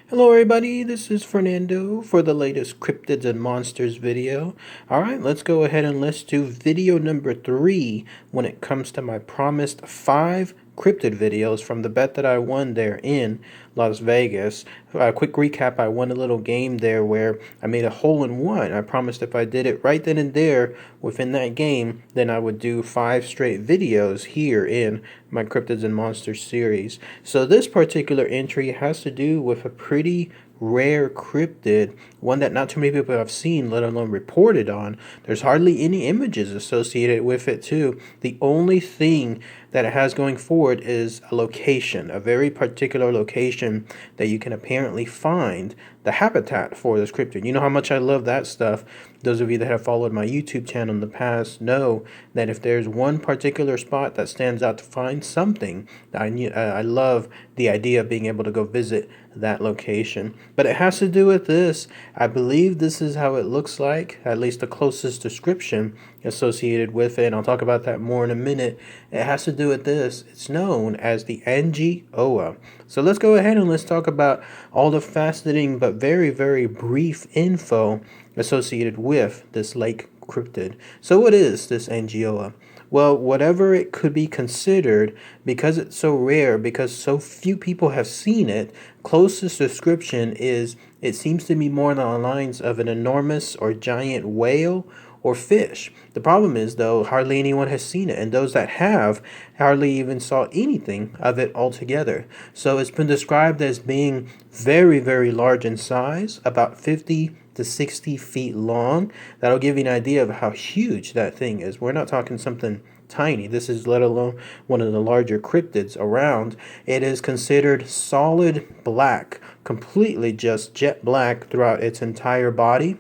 Hello everybody, this is Fernando for the latest Cryptids and Monsters video. Alright, let's go ahead and let's do video number 3 when it comes to my promised 5 cryptid videos from the bet that I won there in Las Vegas. A quick recap, I won a little game there where I made a hole-in-one. I promised if I did it right then and there within that game, then I would do 5 straight videos here in my Cryptids and Monsters series. So this particular entry has to do with a pretty rare cryptid, one that not too many people have seen, let alone reported on. There's hardly any images associated with it too. The only thing that it has going forward is a location, a very particular location that you can apparently find the habitat for this cryptid. You know how much I love that stuff. Those of you that have followed my YouTube channel in the past know that if there's one particular spot that stands out to find something, I love the idea of being able to go visit that location. But it has to do with this. I believe this is how it looks like, at least the closest description associated with it, and I'll talk about that more in a minute. It has to do with this. It's known as the Angeoa. So let's go ahead and let's talk about all the fascinating but very, very brief info associated with this lake cryptid. So what is this Angeoa? Well, whatever it could be considered, because it's so rare, because so few people have seen it, closest description is it seems to be more on the lines of an enormous or giant whale or fish. The problem is, though, hardly anyone has seen it, and those that have hardly even saw anything of it altogether. So it's been described as being very, very large in size, about 50 to 60 feet long. That'll give you an idea of how huge that thing is. We're not talking something tiny. This is let alone one of the larger cryptids around. It is considered solid black, completely just jet black throughout its entire body.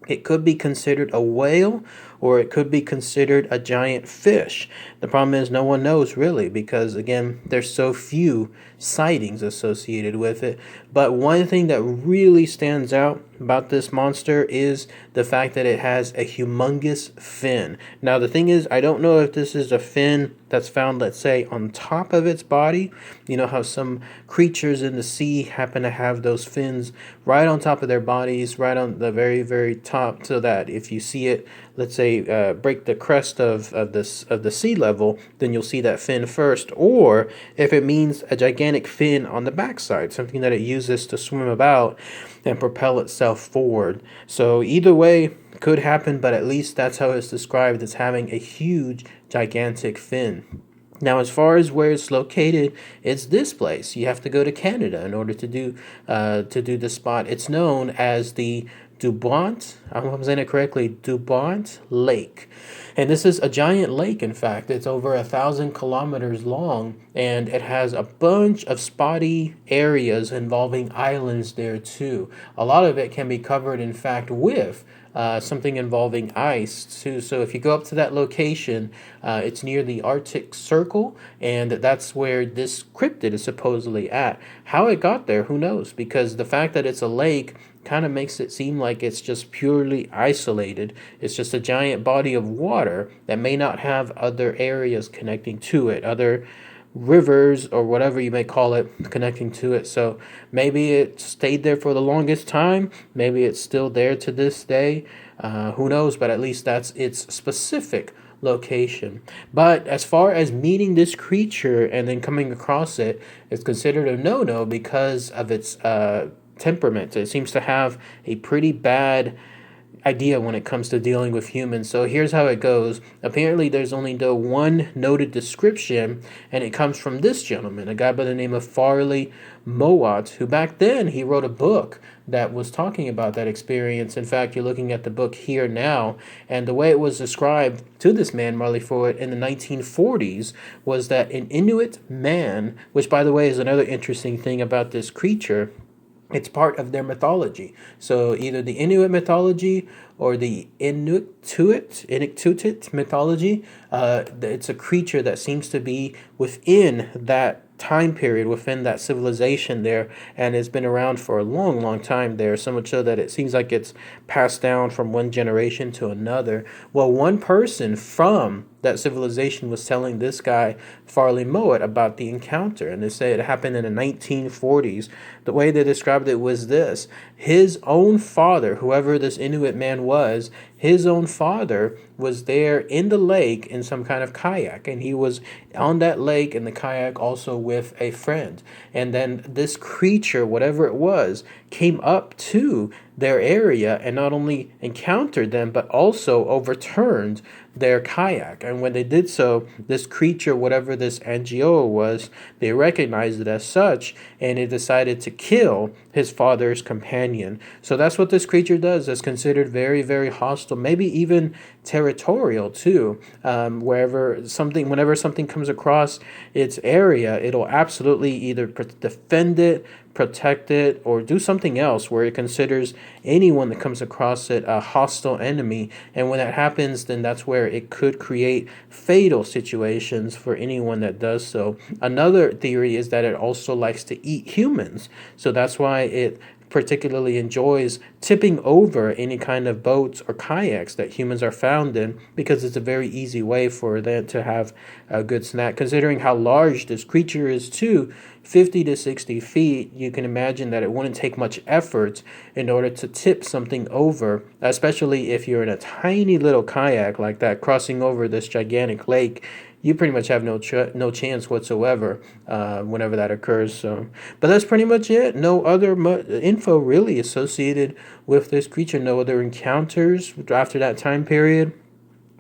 It could be considered a whale, or it could be considered a giant fish. The problem is no one knows really, because again, there's so few sightings associated with it. But one thing that really stands out about this monster is the fact that it has a humongous fin. Now the thing is, I don't know if this is a fin that's found, let's say, on top of its body. You know how some creatures in the sea happen to have those fins right on top of their bodies, right on the very, very top, so that if you see it, let's say, break the crest of the sea level, then you'll see that fin first. Or if it means a gigantic fin on the backside, something that it uses to swim about and propel itself forward. So either way could happen, but at least that's how it's described, as having a huge, gigantic fin. Now, as far as where it's located, it's this place. You have to go to Canada in order to do the spot. It's known as the Dubont, I'm saying it correctly, Dubont Lake. And this is a giant lake, in fact. It's over 1,000 kilometers long, and it has a bunch of spotty areas involving islands there too. A lot of it can be covered, in fact, with something involving ice too. So if you go up to that location, it's near the Arctic Circle, and that's where this cryptid is supposedly at. How it got there, who knows? Because the fact that it's a lake kind of makes it seem like it's just purely isolated. It's just a giant body of water that may not have other areas connecting to it, other rivers or whatever you may call it connecting to it. So maybe it stayed there for the longest time. Maybe it's still there to this day. Who knows? But at least that's its specific location. But as far as meeting this creature and then coming across it, it's considered a no-no because of its temperament. It seems to have a pretty bad idea when it comes to dealing with humans. So here's how it goes. Apparently there's only the one noted description, and it comes from this gentleman, a guy by the name of Farley Mowat, who back then he wrote a book that was talking about that experience. In fact, you're looking at the book here now, and the way it was described to this man, Marley Ford, in the 1940s was that an Inuit man, which by the way is another interesting thing about this creature, it's part of their mythology. So either the Inuit mythology or the Inuktitut mythology, it's a creature that seems to be within that time period within that civilization there, and it's been around for a long, long time there, so much so that it seems like it's passed down from one generation to another. Well, one person from that civilization was telling this guy, Farley Mowat, about the encounter, and they say it happened in the 1940s. The way they described it was this: his own father, whoever this Inuit man was, his own father was there in the lake in some kind of kayak, and he was on that lake in the kayak also with a friend. And then this creature, whatever it was, came up to their area and not only encountered them but also overturned their kayak. And when they did so, this creature, whatever this Angeoa was, they recognized it as such, and it decided to kill his father's companion. So that's what this creature does. It's considered very, very hostile, maybe even territorial too. Whenever something comes across its area, it'll absolutely either defend it, protect it, or do something else where it considers anyone that comes across it a hostile enemy. And when that happens, then that's where it could create fatal situations for anyone that does so. Another theory is that it also likes to eat humans. So that's why it particularly enjoys tipping over any kind of boats or kayaks that humans are found in, because it's a very easy way for them to have a good snack. Considering how large this creature is too, 50 to 60 feet, you can imagine that it wouldn't take much effort in order to tip something over, especially if you're in a tiny little kayak like that crossing over this gigantic lake. You pretty much have no chance whatsoever whenever that occurs. So, but that's pretty much it. No other info really associated with this creature. No other encounters after that time period.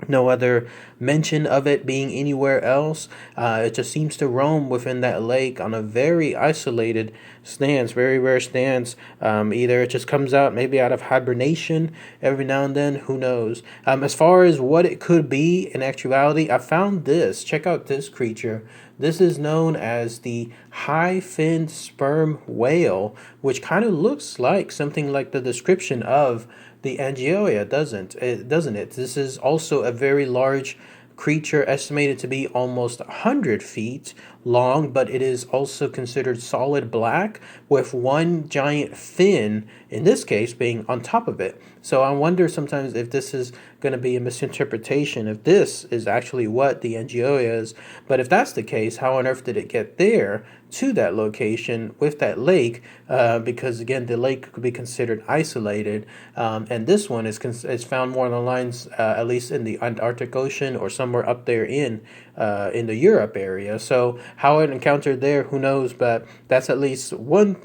No other mention of it being anywhere else. It just seems to roam within that lake on a very isolated stance, very rare stance. Either it just comes out maybe out of hibernation every now and then, who knows. As far as what it could be in actuality, I found this. Check out this creature. This is known as the high-finned sperm whale, which kind of looks like something like the description of the Angeoa, doesn't it? This is also a very large creature, estimated to be almost 100 feet long, but it is also considered solid black with one giant fin, in this case, being on top of it. So I wonder sometimes if this is going to be a misinterpretation, if this is actually what the Angeoa is. But if that's the case, how on earth did it get there to that location with that lake? Because again, the lake could be considered isolated, and this one is found more on the lines, at least in the Antarctic Ocean or somewhere up there in the Europe area. So how it encountered there, who knows? But that's at least one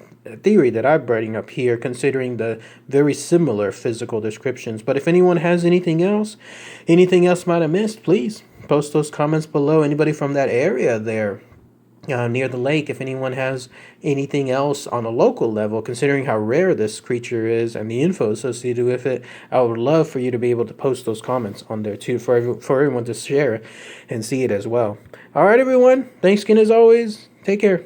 theory that I'm bringing up here, considering the very similar physical descriptions. But if anyone has anything else might have missed, please post those comments below. Anybody from that area there near the lake, if anyone has anything else on a local level, considering how rare this creature is and the info associated with it, I would love for you to be able to post those comments on there too, for everyone to share and see it as well. All right, everyone. Thanks again as always. Take care.